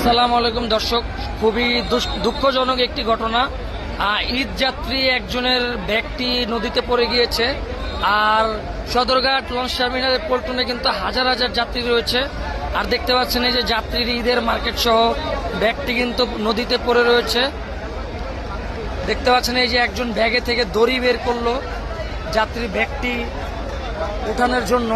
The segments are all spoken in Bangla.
আসসালামু আলাইকুম দর্শক, খুবই দুঃখজনক একটি ঘটনা। ঈদ যাত্রী একজনের ব্যাগটি নদীতে পড়ে গিয়েছে। আর সদরঘাট লঞ্চ টার্মিনালের পল্টনে কিন্তু হাজার হাজার যাত্রী রয়েছে। আর দেখতে পাচ্ছেন এই যে যাত্রীর ঈদের মার্কেট সহ ব্যাগটি কিন্তু নদীতে পড়ে রয়েছে। দেখতে পাচ্ছেন এই যে একজন ব্যাগে থেকে দড়ি বের করলো যাত্রী ব্যাগটি উঠানোর জন্য।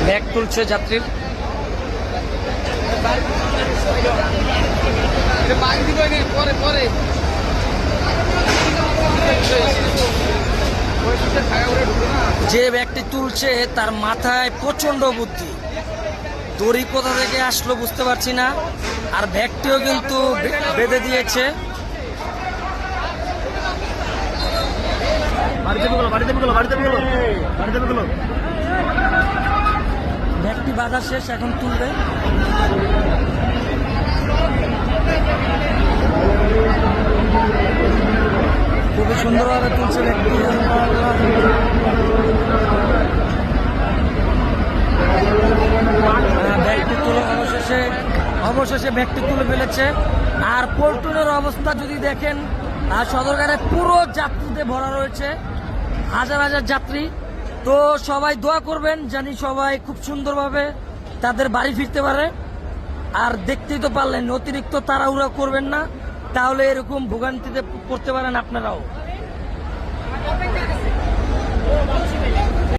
ব্যাগ তুলছে যাত্রীর। যে ব্যাগটি তুলছে তার মাথায় প্রচন্ড বুদ্ধি, দড়ি কোথা থেকে আসলো বুঝতে পারছি না। আর ব্যাগটিও কিন্তু বেঁধে দিয়েছে। ব্যাগটি বাঁধা শেষ, এখন তুলবে। খুবই সুন্দরভাবে তুলছে ব্যাগটি। ব্যাগটি তুলে অবশেষে ব্যাগটি তুলে ফেলেছে। আর পল্টনের অবস্থা যদি দেখেন, সদরঘাটে পুরো যাত্রীতে ভরা রয়েছে, হাজার হাজার যাত্রী। তো সবাই দোয়া করবেন জানি সবাই খুব সুন্দরভাবে তাদের বাড়ি ফিরতে পারে। আর দেখতেই তো পারলেন, অতিরিক্ত তাড়াহুড়া করবেন না, তাহলে এরকম ভোগান্তিতে পড়তে পারেন আপনারাও।